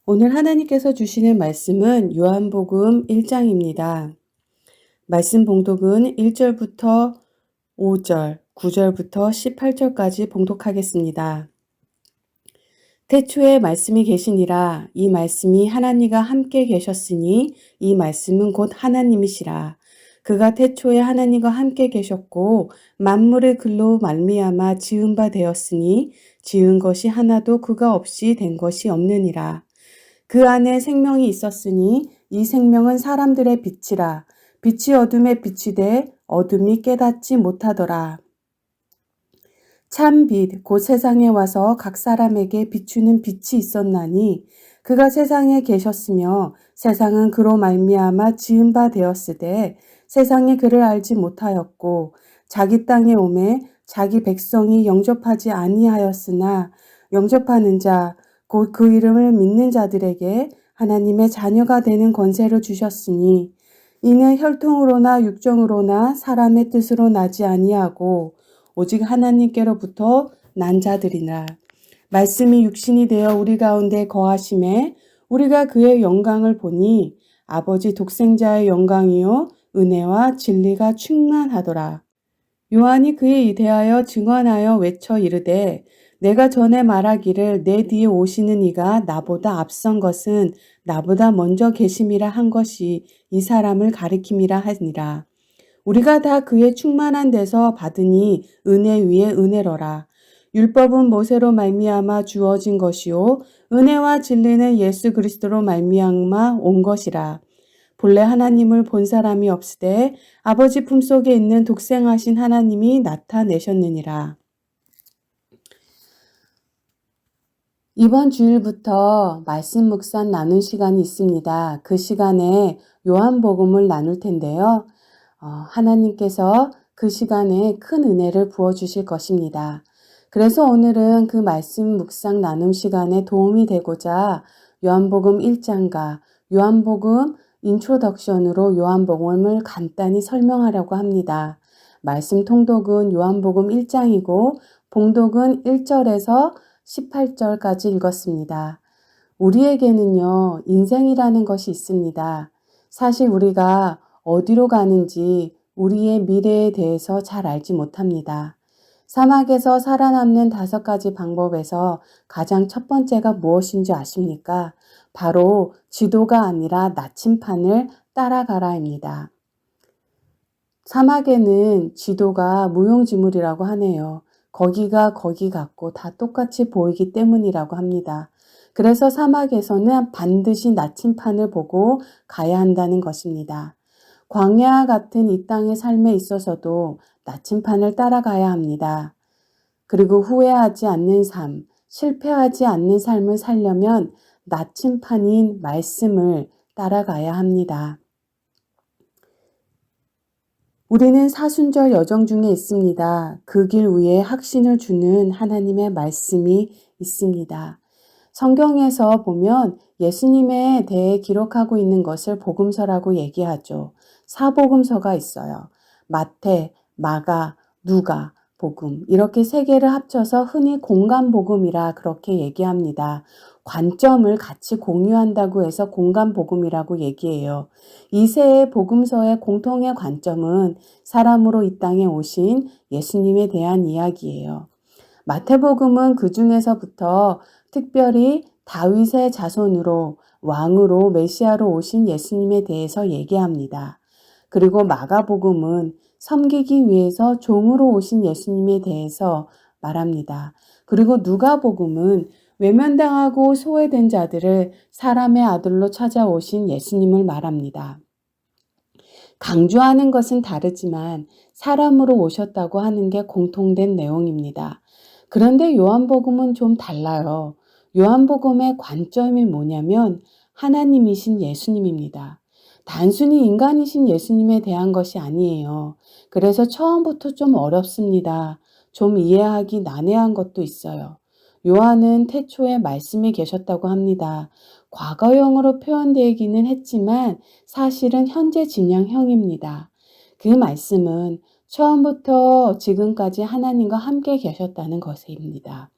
오늘 하나님께서 주시는 말씀은 요한복음 1장입니다. 말씀 봉독은 1절부터 5절, 9절부터 18절까지 봉독하겠습니다. 태초에 말씀이 계시니라. 이 말씀이 하나님과 함께 계셨으니 이 말씀은 곧 하나님이시라. 그가 태초에 하나님과 함께 계셨고 만물의 글로 말미암아 지은 바 되었으니 지은 것이 하나도 그가 없이 된 것이 없느니라. 그 안에 생명이 있었으니 이 생명은 사람들의 빛이라. 빛이 어둠에 비치되 어둠이 깨닫지 못하더라. 참 빛, 곧 세상에 와서 각 사람에게 비추는 빛이 있었나니 그가 세상에 계셨으며 세상은 그로 말미암아 지은 바 되었으되 세상이 그를 알지 못하였고 자기 땅에 오매 자기 백성이 영접하지 아니하였으나 영접하는 자, 곧 그 이름을 믿는 자들에게 하나님의 자녀가 되는 권세를 주셨으니 이는 혈통으로나 육정으로나 사람의 뜻으로 나지 아니하고 오직 하나님께로부터 난 자들이나 말씀이 육신이 되어 우리 가운데 거하심에 우리가 그의 영광을 보니 아버지 독생자의 영광이요 은혜와 진리가 충만하더라. 요한이 그에 대하여 증언하여 외쳐 이르되 내가 전에 말하기를 내 뒤에 오시는 이가 나보다 앞선 것은 나보다 먼저 계심이라 한 것이 이 사람을 가리킴이라 하니라. 우리가 다 그의 충만한 데서 받으니 은혜 위에 은혜로라. 율법은 모세로 말미암아 주어진 것이요 은혜와 진리는 예수 그리스도로 말미암아 온 것이라. 본래 하나님을 본 사람이 없으되 아버지 품속에 있는 독생하신 하나님이 나타내셨느니라. 이번 주일부터 말씀 묵상 나눈 시간이 있습니다. 그 시간에 요한복음을 나눌 텐데요. 하나님께서 그 시간에 큰 은혜를 부어주실 것입니다. 그래서 오늘은 그 말씀 묵상 나눔 시간에 도움이 되고자 요한복음 1장과 요한복음 인트로덕션으로 요한복음을 간단히 설명하려고 합니다. 말씀 통독은 요한복음 1장이고 봉독은 1절에서 18절까지 읽었습니다. 우리에게는요, 인생이라는 것이 있습니다. 사실 우리가 어디로 가는지 우리의 미래에 대해서 잘 알지 못합니다. 사막에서 살아남는 5가지 방법에서 가장 첫 번째가 무엇인지 아십니까? 바로 지도가 아니라 나침판을 따라가라입니다. 사막에는 지도가 무용지물이라고 하네요. 거기가 거기 같고 다 똑같이 보이기 때문이라고 합니다. 그래서 사막에서는 반드시 나침판을 보고 가야 한다는 것입니다. 광야 같은 이 땅의 삶에 있어서도 나침판을 따라가야 합니다. 그리고 후회하지 않는 삶, 실패하지 않는 삶을 살려면 나침판인 말씀을 따라가야 합니다. 우리는 사순절 여정 중에 있습니다. 그 길 위에 확신을 주는 하나님의 말씀이 있습니다. 성경에서 보면 예수님에 대해 기록하고 있는 것을 복음서라고 얘기하죠. 사복음서가 있어요. 마태, 마가, 누가, 복음 이렇게 3개를 합쳐서 흔히 공간복음이라 그렇게 얘기합니다. 관점을 같이 공유한다고 해서 공간복음이라고 얘기해요. 이 세 복음서의 공통의 관점은 사람으로 이 땅에 오신 예수님에 대한 이야기예요. 마태복음은 그 중에서부터 특별히 다윗의 자손으로 왕으로 메시아로 오신 예수님에 대해서 얘기합니다. 그리고 마가복음은 섬기기 위해서 종으로 오신 예수님에 대해서 말합니다. 그리고 누가복음은 외면당하고 소외된 자들을 사람의 아들로 찾아오신 예수님을 말합니다. 강조하는 것은 다르지만 사람으로 오셨다고 하는 게 공통된 내용입니다. 그런데 요한복음은 좀 달라요. 요한복음의 관점이 뭐냐면 하나님이신 예수님입니다. 단순히 인간이신 예수님에 대한 것이 아니에요. 그래서 처음부터 좀 어렵습니다. 좀 이해하기 난해한 것도 있어요. 요한은 태초에 말씀이 계셨다고 합니다. 과거형으로 표현되기는 했지만 사실은 현재 진행형입니다. 그 말씀은 처음부터 지금까지 하나님과 함께 계셨다는 것입니다.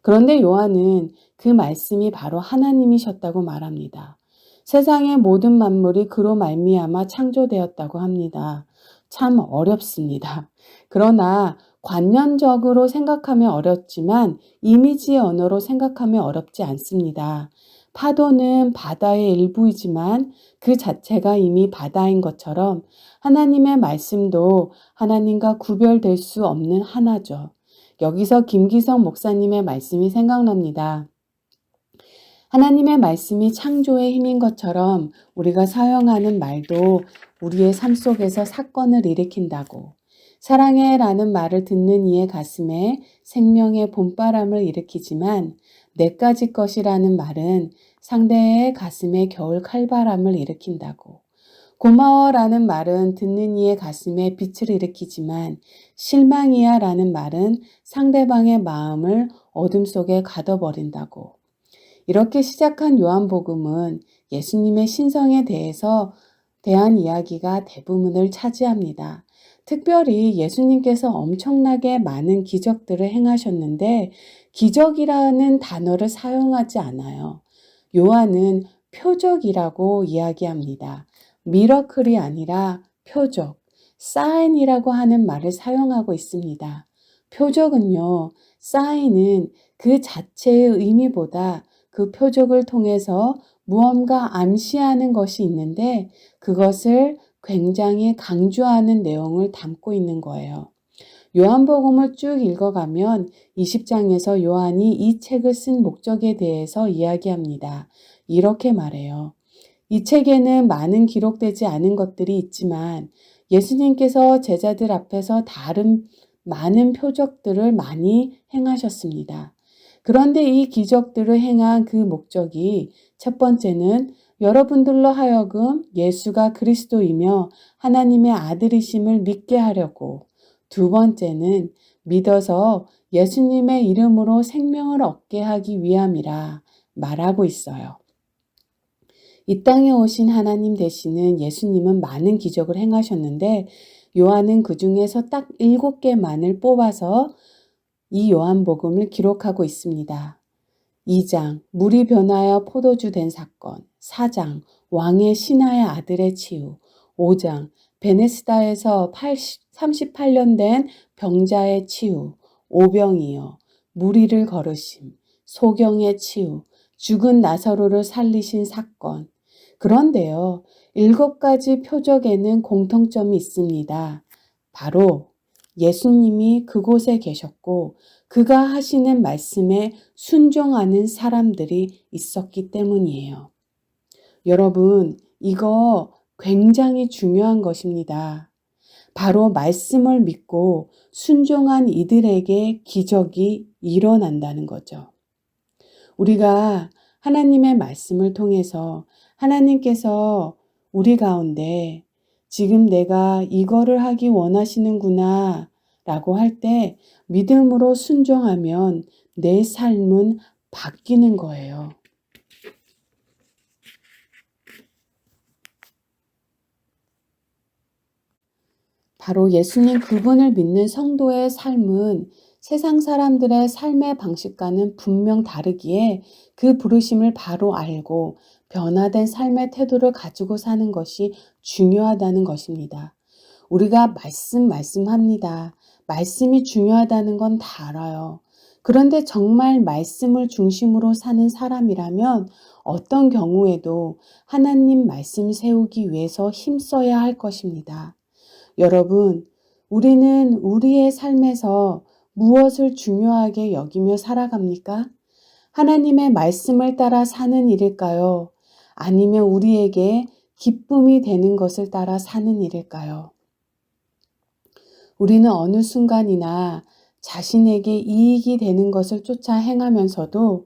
그런데 요한은 그 말씀이 바로 하나님이셨다고 말합니다. 세상의 모든 만물이 그로 말미암아 창조되었다고 합니다. 참 어렵습니다. 그러나 관념적으로 생각하면 어렵지만 이미지의 언어로 생각하면 어렵지 않습니다. 파도는 바다의 일부이지만 그 자체가 이미 바다인 것처럼 하나님의 말씀도 하나님과 구별될 수 없는 하나죠. 여기서 김기성 목사님의 말씀이 생각납니다. 하나님의 말씀이 창조의 힘인 것처럼 우리가 사용하는 말도 우리의 삶 속에서 사건을 일으킨다고. 사랑해라는 말을 듣는 이의 가슴에 생명의 봄바람을 일으키지만 내까지 것이라는 말은 상대의 가슴에 겨울 칼바람을 일으킨다고. 고마워라는 말은 듣는 이의 가슴에 빛을 일으키지만 실망이야 라는 말은 상대방의 마음을 어둠 속에 가둬버린다고. 이렇게 시작한 요한복음은 예수님의 신성에 대한 이야기가 대부분을 차지합니다. 특별히 예수님께서 엄청나게 많은 기적들을 행하셨는데 기적이라는 단어를 사용하지 않아요. 요한은 표적이라고 이야기합니다. 미러클이 아니라 표적, 사인이라고 하는 말을 사용하고 있습니다. 표적은요, 사인은 그 자체의 의미보다 그 표적을 통해서 무언가 암시하는 것이 있는데 그것을 굉장히 강조하는 내용을 담고 있는 거예요. 요한복음을 쭉 읽어가면 20장에서 요한이 이 책을 쓴 목적에 대해서 이야기합니다. 이렇게 말해요. 이 책에는 많은 기록되지 않은 것들이 있지만 예수님께서 제자들 앞에서 다른 많은 표적들을 많이 행하셨습니다. 그런데 이 기적들을 행한 그 목적이 첫 번째는 여러분들로 하여금 예수가 그리스도이며 하나님의 아들이심을 믿게 하려고, 두 번째는 믿어서 예수님의 이름으로 생명을 얻게 하기 위함이라 말하고 있어요. 이 땅에 오신 하나님 되시는 예수님은 많은 기적을 행하셨는데 요한은 그 중에서 딱 7개만을 뽑아서 이 요한복음을 기록하고 있습니다. 2장, 물이 변하여 포도주 된 사건. 4장, 왕의 신하의 아들의 치유. 5장, 베네스다에서 38년 된 병자의 치유. 오병이어, 무리를 걸으심. 소경의 치유. 죽은 나사로를 살리신 사건. 그런데요, 7가지 표적에는 공통점이 있습니다. 바로 예수님이 그곳에 계셨고 그가 하시는 말씀에 순종하는 사람들이 있었기 때문이에요. 여러분, 이거 굉장히 중요한 것입니다. 바로 말씀을 믿고 순종한 이들에게 기적이 일어난다는 거죠. 우리가 하나님의 말씀을 통해서 하나님께서 우리 가운데 지금 내가 이거를 하기 원하시는구나 라고 할 때 믿음으로 순종하면 내 삶은 바뀌는 거예요. 바로 예수님 그분을 믿는 성도의 삶은 세상 사람들의 삶의 방식과는 분명 다르기에 그 부르심을 바로 알고 변화된 삶의 태도를 가지고 사는 것이 중요하다는 것입니다. 우리가 말씀합니다. 말씀이 중요하다는 건 다 알아요. 그런데 정말 말씀을 중심으로 사는 사람이라면 어떤 경우에도 하나님 말씀 세우기 위해서 힘써야 할 것입니다. 여러분, 우리는 우리의 삶에서 무엇을 중요하게 여기며 살아갑니까? 하나님의 말씀을 따라 사는 일일까요? 아니면 우리에게 기쁨이 되는 것을 따라 사는 일일까요? 우리는 어느 순간이나 자신에게 이익이 되는 것을 쫓아 행하면서도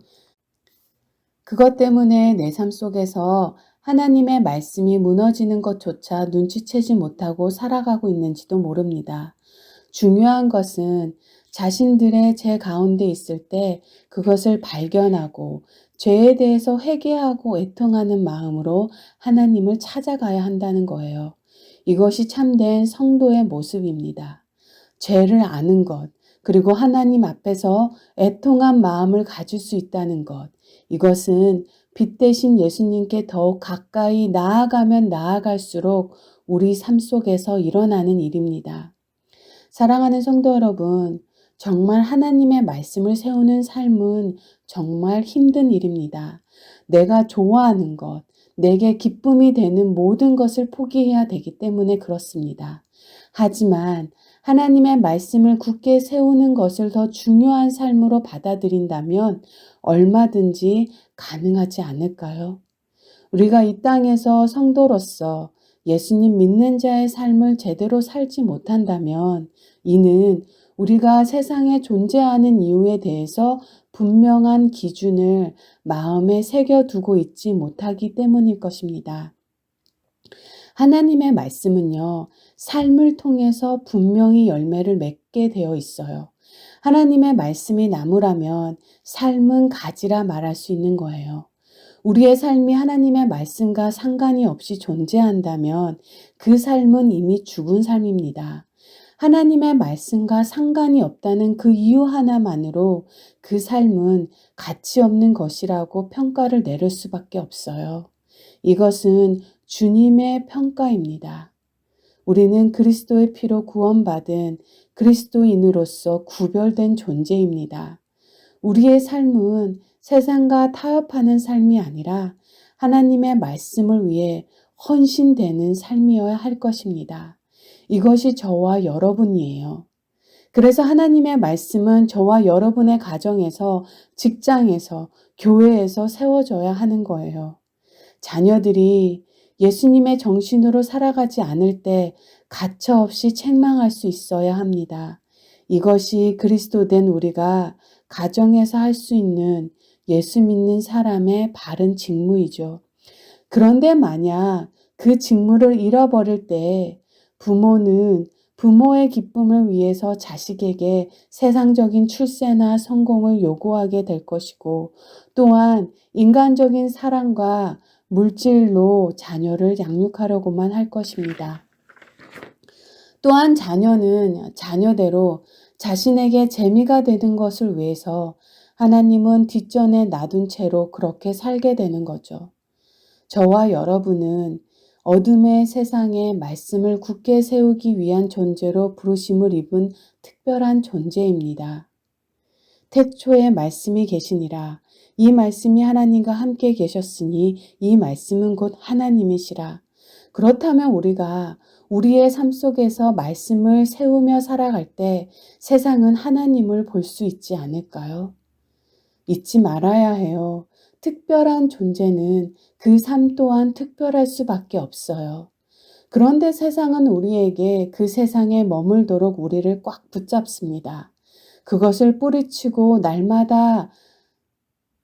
그것 때문에 내 삶 속에서 하나님의 말씀이 무너지는 것조차 눈치채지 못하고 살아가고 있는지도 모릅니다. 중요한 것은 자신들의 죄 가운데 있을 때 그것을 발견하고 죄에 대해서 회개하고 애통하는 마음으로 하나님을 찾아가야 한다는 거예요. 이것이 참된 성도의 모습입니다. 죄를 아는 것, 그리고 하나님 앞에서 애통한 마음을 가질 수 있다는 것. 이것은 빛 대신 예수님께 더욱 가까이 나아가면 나아갈수록 우리 삶 속에서 일어나는 일입니다. 사랑하는 성도 여러분, 정말 하나님의 말씀을 세우는 삶은 정말 힘든 일입니다. 내가 좋아하는 것, 내게 기쁨이 되는 모든 것을 포기해야 되기 때문에 그렇습니다. 하지만 하나님의 말씀을 굳게 세우는 것을 더 중요한 삶으로 받아들인다면 얼마든지 가능하지 않을까요? 우리가 이 땅에서 성도로서 예수님 믿는 자의 삶을 제대로 살지 못한다면 이는 우리가 세상에 존재하는 이유에 대해서 분명한 기준을 마음에 새겨두고 있지 못하기 때문일 것입니다. 하나님의 말씀은요, 삶을 통해서 분명히 열매를 맺게 되어 있어요. 하나님의 말씀이 나무라면 삶은 가지라 말할 수 있는 거예요. 우리의 삶이 하나님의 말씀과 상관이 없이 존재한다면 그 삶은 이미 죽은 삶입니다. 하나님의 말씀과 상관이 없다는 그 이유 하나만으로 그 삶은 가치 없는 것이라고 평가를 내릴 수밖에 없어요. 이것은 주님의 평가입니다. 우리는 그리스도의 피로 구원받은 그리스도인으로서 구별된 존재입니다. 우리의 삶은 세상과 타협하는 삶이 아니라 하나님의 말씀을 위해 헌신되는 삶이어야 할 것입니다. 이것이 저와 여러분이에요. 그래서 하나님의 말씀은 저와 여러분의 가정에서, 직장에서, 교회에서 세워져야 하는 거예요. 자녀들이 예수님의 정신으로 살아가지 않을 때 가차없이 책망할 수 있어야 합니다. 이것이 그리스도된 우리가 가정에서 할 수 있는 예수 믿는 사람의 바른 직무이죠. 그런데 만약 그 직무를 잃어버릴 때 부모는 부모의 기쁨을 위해서 자식에게 세상적인 출세나 성공을 요구하게 될 것이고 또한 인간적인 사랑과 물질로 자녀를 양육하려고만 할 것입니다. 또한 자녀는 자녀대로 자신에게 재미가 되는 것을 위해서 하나님은 뒷전에 놔둔 채로 그렇게 살게 되는 거죠. 저와 여러분은 어둠의 세상에 말씀을 굳게 세우기 위한 존재로 부르심을 입은 특별한 존재입니다. 태초에 말씀이 계시니라. 이 말씀이 하나님과 함께 계셨으니 이 말씀은 곧 하나님이시라. 그렇다면 우리가 우리의 삶 속에서 말씀을 세우며 살아갈 때 세상은 하나님을 볼 수 있지 않을까요? 잊지 말아야 해요. 특별한 존재는 그 삶 또한 특별할 수밖에 없어요. 그런데 세상은 우리에게 그 세상에 머물도록 우리를 꽉 붙잡습니다. 그것을 뿌리치고 날마다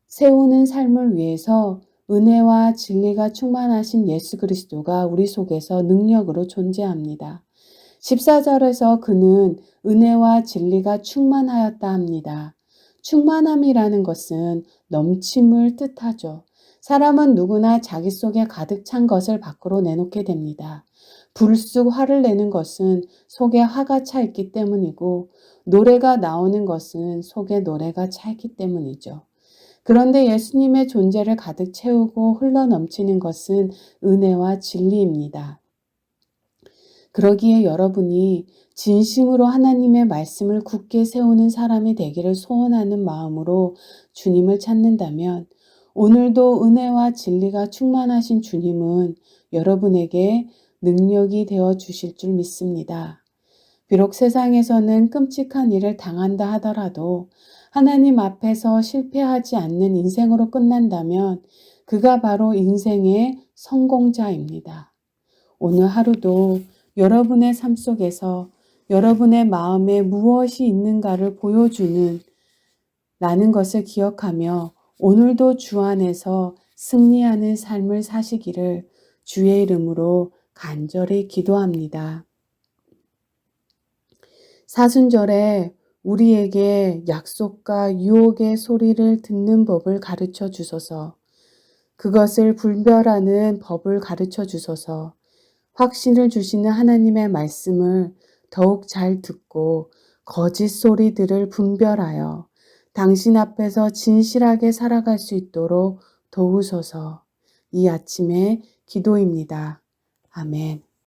세우는 삶을 위해서 은혜와 진리가 충만하신 예수 그리스도가 우리 속에서 능력으로 존재합니다. 14절에서 그는 은혜와 진리가 충만하였다 합니다. 충만함이라는 것은 넘침을 뜻하죠. 사람은 누구나 자기 속에 가득 찬 것을 밖으로 내놓게 됩니다. 불쑥 화를 내는 것은 속에 화가 차 있기 때문이고 노래가 나오는 것은 속에 노래가 차 있기 때문이죠. 그런데 예수님의 존재를 가득 채우고 흘러넘치는 것은 은혜와 진리입니다. 그러기에 여러분이 진심으로 하나님의 말씀을 굳게 세우는 사람이 되기를 소원하는 마음으로 주님을 찾는다면 오늘도 은혜와 진리가 충만하신 주님은 여러분에게 능력이 되어 주실 줄 믿습니다. 비록 세상에서는 끔찍한 일을 당한다 하더라도 하나님 앞에서 실패하지 않는 인생으로 끝난다면 그가 바로 인생의 성공자입니다. 오늘 하루도 여러분의 삶 속에서 여러분의 마음에 무엇이 있는가를 보여주는 라는 것을 기억하며 오늘도 주 안에서 승리하는 삶을 사시기를 주의 이름으로 간절히 기도합니다. 사순절에 우리에게 약속과 유혹의 소리를 듣는 법을 가르쳐 주소서. 그것을 분별하는 법을 가르쳐 주소서. 확신을 주시는 하나님의 말씀을 더욱 잘 듣고 거짓 소리들을 분별하여 당신 앞에서 진실하게 살아갈 수 있도록 도우소서. 이 아침의 기도입니다. 아멘.